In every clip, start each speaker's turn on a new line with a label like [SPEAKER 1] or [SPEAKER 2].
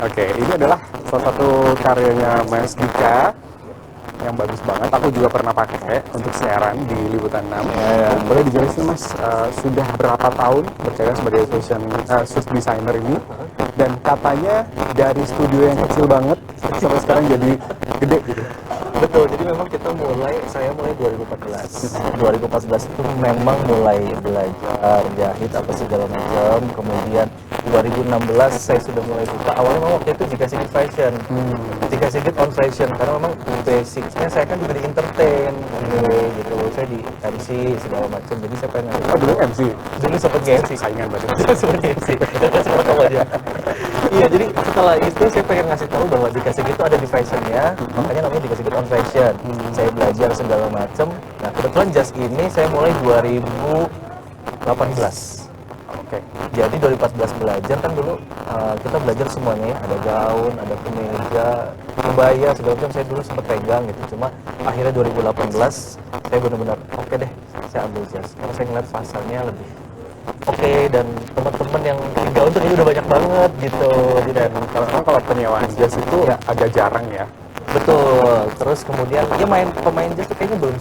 [SPEAKER 1] Oke, ini adalah salah satu karyanya Mas Dika yang bagus banget. Aku juga pernah pakai untuk siaran di Liputan 6. Boleh dijelasin Mas, sudah berapa tahun berkarya sebagai suit designer ini? Dan katanya dari studio yang kecil banget sampai sekarang jadi gede gitu.
[SPEAKER 2] Betul, jadi memang saya mulai 2014. 2014 itu memang mulai belajar jahit apa segala macam. Kemudian 2016 saya sudah mulai buka. Awalnya memang waktu itu Jika Sigit Fashion, Jika Sigit on Fashion, karena memang basicnya saya kan juga di entertain, gitu. Saya di MC segala macam. Jadi saya pengen.
[SPEAKER 1] Oh dulu MC?
[SPEAKER 2] Dulu sempat MC.
[SPEAKER 1] Saingan berarti.
[SPEAKER 2] Sempat MC. Sempat tahu aja. Iya, jadi setelah itu saya pengen ngasih tahu bahwa Jika Sigit itu ada di fashionnya, makanya namanya Jika Sigit on Fashion. Saya belajar segala macam. Nah kebetulan jas ini saya mulai 2018.
[SPEAKER 1] Oke.
[SPEAKER 2] Jadi 2014 belajar kan dulu kita belajar semuanya ya, ada gaun, ada kemeja, kebaya segala macam saya dulu sempat pegang gitu. Cuma akhirnya 2018 saya benar-benar oke deh, saya ambil jas karena saya ngeliat pasarnya lebih oke, dan teman-teman yang di gaun tuh ini udah banyak banget gitu.
[SPEAKER 1] Dan kalau penyewaan jas itu
[SPEAKER 2] Ya.
[SPEAKER 1] agak jarang ya.
[SPEAKER 2] Betul. Terus kemudian ya pemain jas tuh kayaknya belum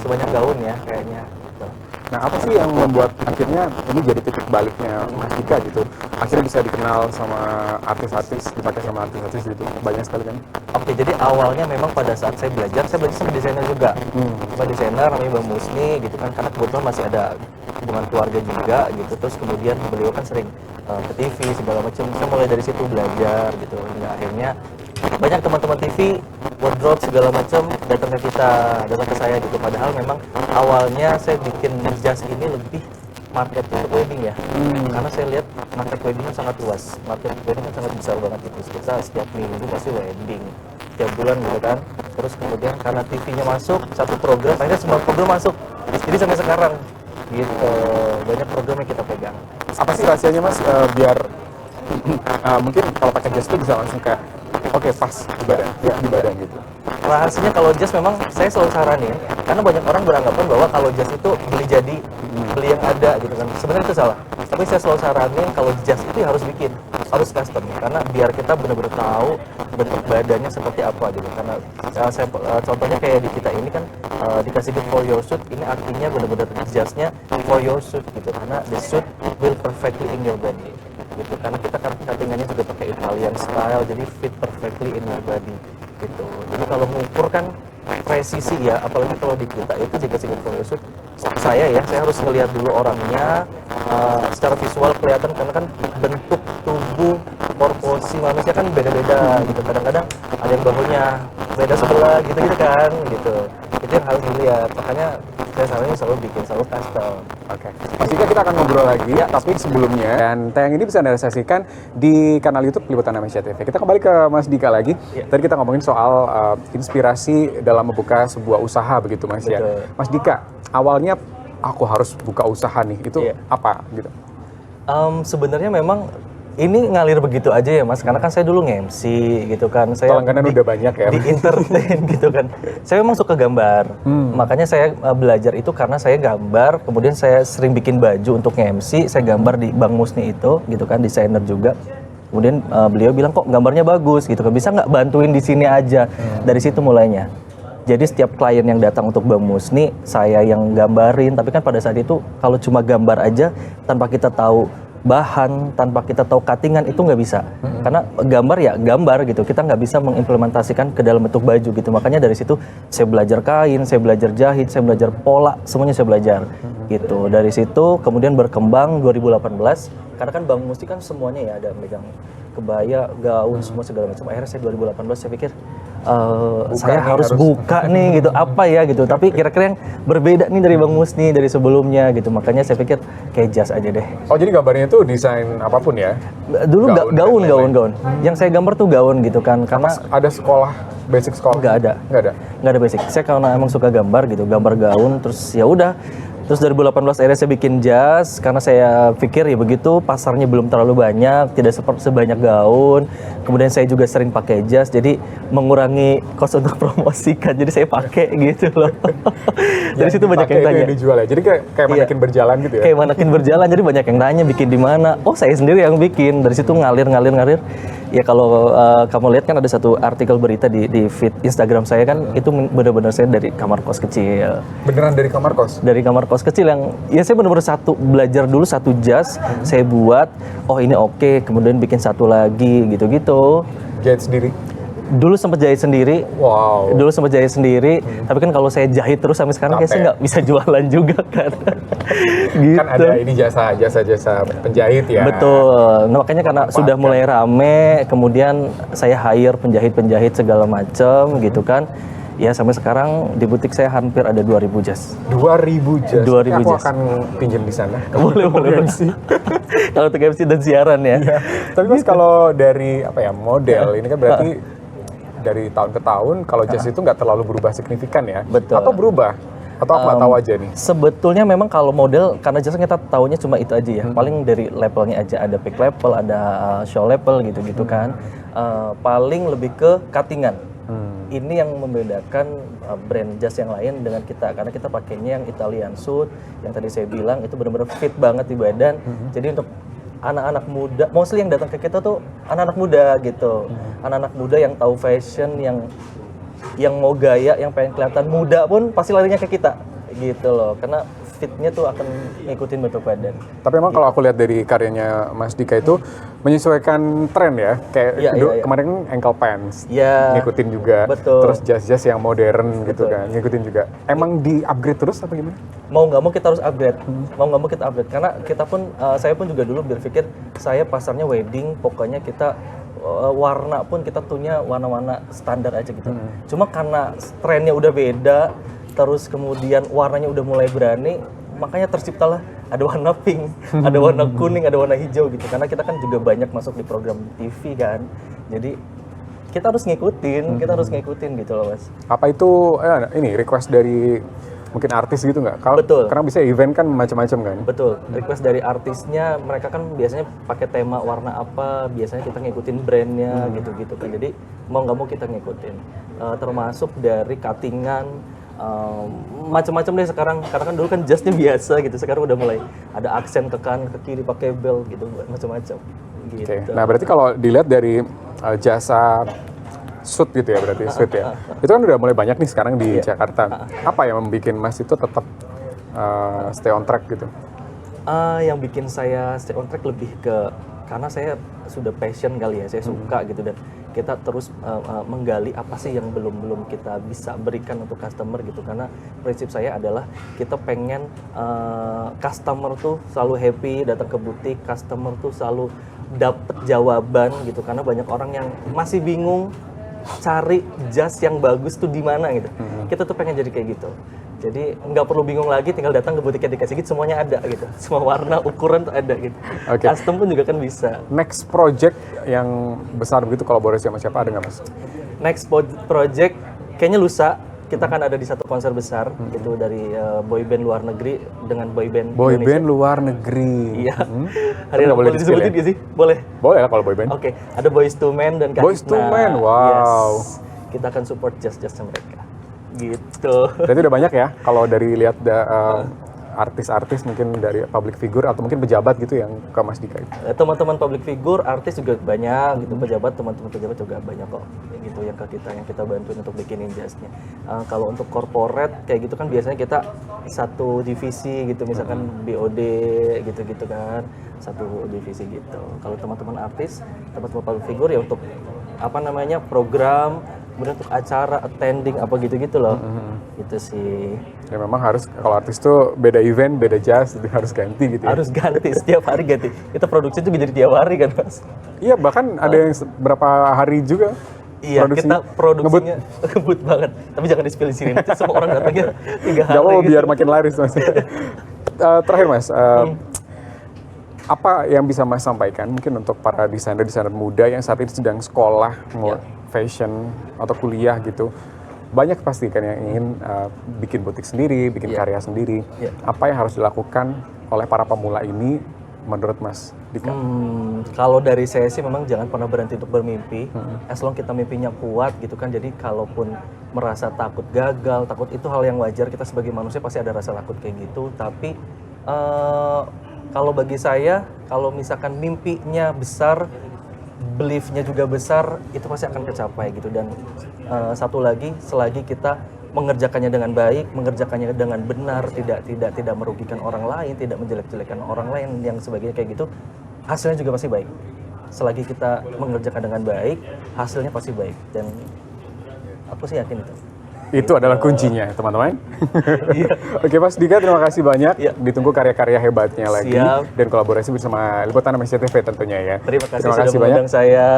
[SPEAKER 2] sebanyak gaun ya kayaknya. Gitu.
[SPEAKER 1] Nah, apa sih yang membuat akhirnya ini jadi titik baliknya Mas Dika gitu? Akhirnya bisa dikenal sama artis-artis, dipakai sama artis-artis gitu. Banyak sekali kan?
[SPEAKER 2] Oke, jadi awalnya memang pada saat saya belajar sama desainer juga. Sama desainer namanya Bang Musni gitu kan, karena kebetulan masih ada hubungan keluarga juga gitu. Terus kemudian beliau kan sering ke TV segala macam. Saya mulai dari situ belajar gitu. Hingga akhirnya banyak teman-teman TV, wardrobe segala macam datang ke saya gitu. Padahal memang awalnya saya bikin jas ini lebih market untuk wedding ya, karena saya lihat market wedding kan sangat luas, market wedding kan sangat besar banget gitu. Kita setiap minggu pasti wedding, setiap bulan gitu kan. Terus kemudian karena TV-nya masuk satu program, akhirnya semua program masuk. Jadi sampai sekarang gitu banyak program yang kita pegang.
[SPEAKER 1] Apa sih rahasianya Mas biar mungkin kalau pakai jas itu bisa langsung kayak oke pas di badan, ya di badan gitu.
[SPEAKER 2] Rahasianya kalau jas memang saya selalu saranin, karena banyak orang beranggapan bahwa kalau jas itu beli jadi, beli yang ada gitu kan. Sebenarnya itu salah. Tapi saya selalu saranin kalau jas itu ya harus bikin, harus custom, karena biar kita benar-benar tahu bentuk badannya seperti apa gitu. Karena saya contohnya kayak di kita ini kan dikasih gift for your suit, ini artinya benar-benar jasnya for your suit gitu, karena the suit will perfectly in your body gitu, karena kita kan cuttingannya juga pakai Italian style, jadi fit perfectly in your body gitu. Jadi kalau mengukur kan presisi ya, apalagi kalau di kita itu Jika Sigit Photoshoot, saya harus ngelihat dulu orangnya secara visual kelihatan, karena kan bentuk tubuh proporsi manusia kan beda-beda gitu. Kadang-kadang ada yang bahunya beda sebelah gitu kan gitu. Itu yang harus dilihat, makanya saya selalu bikin selalu custom.
[SPEAKER 1] Oke. Mas Dika, kita akan ngobrol lagi, tapi sebelumnya, dan tayang ini bisa Anda saksikan di kanal YouTube Liputan Indonesia TV. Kita kembali ke Mas Dika lagi. Tadi kita ngomongin soal inspirasi dalam membuka sebuah usaha begitu Mas ya. Mas Dika, awalnya aku harus buka usaha nih, itu apa gitu?
[SPEAKER 2] Sebenarnya memang ini ngalir begitu aja ya Mas, karena kan saya dulu nge-MC gitu kan. Saya
[SPEAKER 1] langganan udah banyak ya.
[SPEAKER 2] Di entertain gitu kan. Saya memang suka gambar. Makanya saya belajar itu karena saya gambar, kemudian saya sering bikin baju untuk nge-MC, saya gambar di Bang Musni itu gitu kan, desainer juga. Kemudian beliau bilang kok gambarnya bagus gitu kan, bisa nggak bantuin di sini aja. Dari situ mulainya. Jadi setiap klien yang datang untuk Bang Musni, saya yang gambarin. Tapi kan pada saat itu kalau cuma gambar aja tanpa kita tahu bahan, tanpa kita tahu cuttingan itu nggak bisa. Karena gambar ya gambar gitu, kita nggak bisa mengimplementasikan ke dalam bentuk baju gitu. Makanya dari situ saya belajar kain, saya belajar jahit, saya belajar pola, semuanya saya belajar gitu. Dari situ kemudian berkembang 2018, karena kan Bang Musni kan semuanya ya, ada megang kebaya, gaun, semua segala macam. Akhirnya saya 2018 saya pikir saya harus buka nih gitu, apa ya gitu. Tapi kira-kira yang berbeda nih dari Bang Musni dari sebelumnya gitu. Makanya saya pikir kayak jas aja deh.
[SPEAKER 1] Oh jadi gambarnya itu desain apapun ya?
[SPEAKER 2] Dulu gaun. Yang saya gambar tuh gaun gitu kan. Karena
[SPEAKER 1] ada sekolah, basic sekolah?
[SPEAKER 2] Nggak ada basic. Saya karena emang suka gambar gitu, gambar gaun. Terus ya udah. Terus 2018 akhirnya saya bikin jas karena saya pikir ya begitu pasarnya belum terlalu banyak, tidak sebanyak gaun. Kemudian saya juga sering pakai jas, jadi mengurangi kos untuk promosikan. Jadi saya pakai gitu loh. Dari situ banyak yang tanya.
[SPEAKER 1] Yang dijual ya. Jadi kayak manekin berjalan gitu ya.
[SPEAKER 2] Kayak manekin berjalan, jadi banyak yang nanya bikin di mana. Oh, saya sendiri yang bikin. Dari situ ngalir. Ya kalau kamu lihat kan ada satu artikel berita di feed Instagram saya kan itu benar-benar saya dari kamar kos kecil.
[SPEAKER 1] Beneran dari kamar kos?
[SPEAKER 2] Dari kamar kos kecil yang ya saya benar-benar belajar dulu satu jas, saya buat, oh ini oke, kemudian bikin satu lagi gitu-gitu.
[SPEAKER 1] Jahit sendiri?
[SPEAKER 2] Dulu sempat jahit sendiri.
[SPEAKER 1] Wow.
[SPEAKER 2] Dulu sempat jahit sendiri, tapi kan kalau saya jahit terus sampai sekarang kayak saya nggak bisa jualan juga kan. Gitu.
[SPEAKER 1] Kan ada ini jasa penjahit ya.
[SPEAKER 2] Betul. Nah, makanya karena sudah mulai rame, kemudian saya hire penjahit-penjahit segala macam gitu kan. Ya sampai sekarang di butik saya hampir ada 2.000 jas.
[SPEAKER 1] 2.000 jas?
[SPEAKER 2] 2.000
[SPEAKER 1] aku
[SPEAKER 2] jas.
[SPEAKER 1] akan pinjam di sana.
[SPEAKER 2] Boleh. Kalau untuk MC dan siaran ya.
[SPEAKER 1] Iya. Tapi Mas kalau dari model ini kan berarti dari tahun ke tahun kalau jas itu nggak terlalu berubah signifikan ya?
[SPEAKER 2] Betul.
[SPEAKER 1] Atau berubah? Atau aku nggak tahu aja nih?
[SPEAKER 2] Sebetulnya memang kalau model, karena jasa kita tahunya cuma itu aja ya. Paling dari levelnya aja, ada peak level, ada show level gitu-gitu kan. Paling lebih ke cuttingan. Ini yang membedakan brand jas yang lain dengan kita. Karena kita pakainya yang Italian suit, yang tadi saya bilang itu benar-benar fit banget di badan. Jadi untuk anak-anak muda, mostly yang datang ke kita tuh anak-anak muda gitu. Anak-anak muda yang tahu fashion, yang mau gaya, yang pengen kelihatan muda pun pasti larinya ke kita gitu loh, karena fitnya tuh akan ngikutin bentuk badan.
[SPEAKER 1] Tapi emang kalau aku lihat dari karyanya Mas Dika itu menyesuaikan tren ya, kayak kemarin kan ankle pants, ngikutin juga.
[SPEAKER 2] Betul.
[SPEAKER 1] Terus jas-jas yang modern gitu kan, ngikutin juga. Emang di-upgrade terus apa gimana?
[SPEAKER 2] Mau nggak mau kita harus upgrade, karena kita pun, saya pun juga dulu berpikir saya pasarnya wedding, pokoknya kita warna pun kita tuhnya warna-warna standar aja gitu. Cuma karena trennya udah beda, terus kemudian warnanya udah mulai berani, makanya terciptalah ada warna pink, ada warna kuning, ada warna hijau gitu. Karena kita kan juga banyak masuk di program TV kan, jadi kita harus ngikutin gitu loh Mas.
[SPEAKER 1] Apa itu ini request dari mungkin artis gitu nggak?
[SPEAKER 2] Betul.
[SPEAKER 1] Karena bisa event kan macam-macam kan?
[SPEAKER 2] Betul. Request dari artisnya, mereka kan biasanya pakai tema warna apa, biasanya kita ngikutin brandnya gitu-gitu kan. Jadi mau nggak mau kita ngikutin. Termasuk dari cuttingan, macam-macam deh sekarang. Karena kan dulu kan jasnya biasa gitu, sekarang udah mulai ada aksen ke kanan, ke kiri, pakai bel gitu, macam-macam. Gitu.
[SPEAKER 1] Oke. Nah berarti kalau dilihat dari jasa suit gitu ya, berarti suit ya. Itu kan udah mulai banyak nih sekarang di Jakarta. Apa yang membuat Mas itu tetap stay on track gitu?
[SPEAKER 2] Yang bikin saya stay on track lebih ke karena saya sudah passion kali ya, saya suka gitu, dan kita terus menggali apa sih yang belum kita bisa berikan untuk customer gitu. Karena prinsip saya adalah kita pengen customer tuh selalu happy datang ke butik, customer tuh selalu dapet jawaban gitu. Karena banyak orang yang masih bingung cari jas yang bagus tuh di mana gitu. Kita tuh pengen jadi kayak gitu. Jadi nggak perlu bingung lagi, tinggal datang ke butiknya dikasih gitu, semuanya ada gitu. Semua warna, ukuran tuh ada gitu. Custom pun juga kan bisa.
[SPEAKER 1] Next project yang besar begitu kolaborasi sama siapa ada nggak Mas?
[SPEAKER 2] Next project kayaknya lusa kita kan ada di satu konser besar gitu dari boyband luar negeri dengan boyband Indonesia.
[SPEAKER 1] Boyband luar negeri.
[SPEAKER 2] Iya. Hari ini boleh disebutin nggak sih? Boleh.
[SPEAKER 1] Boleh lah kalau boyband.
[SPEAKER 2] Oke. Ada Boyz II Men dan Kak
[SPEAKER 1] Boyz II Men, wow.
[SPEAKER 2] Yes. Kita akan support jas-jasnya mereka. Gitu.
[SPEAKER 1] Berarti udah banyak ya kalau dari lihat artis-artis mungkin dari public figure atau mungkin pejabat gitu yang ke Mas Dika itu.
[SPEAKER 2] Teman-teman public figure, artis juga banyak gitu, pejabat, teman-teman pejabat juga banyak kok gitu yang kita bantuin untuk bikinin jasnya. Kalau untuk corporate kayak gitu kan biasanya kita satu divisi gitu, misalkan BOD gitu-gitu kan, satu divisi gitu. Kalau teman-teman artis, teman-teman public figure ya untuk program, kemudian untuk acara, attending, apa gitu-gitu loh. Gitu sih.
[SPEAKER 1] Ya memang harus, kalau artis tuh beda event, beda jas, jadi harus ganti gitu ya.
[SPEAKER 2] Harus ganti, setiap hari ganti. Kita produksi tuh jadi tiap hari kan Mas?
[SPEAKER 1] Iya, bahkan ada yang berapa hari juga.
[SPEAKER 2] Iya, kita produksinya ngebut banget. Tapi jangan di-spill di sini, nanti semua orang datangnya 3 hari.
[SPEAKER 1] Jangan gitu. Biar makin laris Mas. Terakhir Mas, apa yang bisa Mas sampaikan mungkin untuk para desainer-desainer muda yang saat ini sedang sekolah, mau fashion atau kuliah gitu, banyak pasti kan yang ingin bikin butik sendiri, bikin karya sendiri. Apa yang harus dilakukan oleh para pemula ini menurut Mas Dika?
[SPEAKER 2] Kalau dari saya sih memang jangan pernah berhenti untuk bermimpi. As long kita mimpinya kuat gitu kan. Jadi kalaupun merasa takut gagal, takut itu hal yang wajar. Kita sebagai manusia pasti ada rasa takut kayak gitu. Tapi kalau bagi saya, kalau misalkan mimpinya besar, belief-nya juga besar, itu pasti akan kecapai gitu. Dan satu lagi, selagi kita mengerjakannya dengan baik, mengerjakannya dengan benar, tidak merugikan orang lain, tidak menjelek-jelekan orang lain yang sebagainya kayak gitu, hasilnya juga pasti baik. Selagi kita mengerjakan dengan baik, hasilnya pasti baik. Dan aku sih yakin itu.
[SPEAKER 1] Itu adalah kuncinya, teman-teman. Oke, Mas Dika, terima kasih banyak. Ditunggu karya-karya hebatnya lagi dan kolaborasi bersama Liputan MSCTV tentunya ya.
[SPEAKER 2] Terima kasih sudah mengundang saya.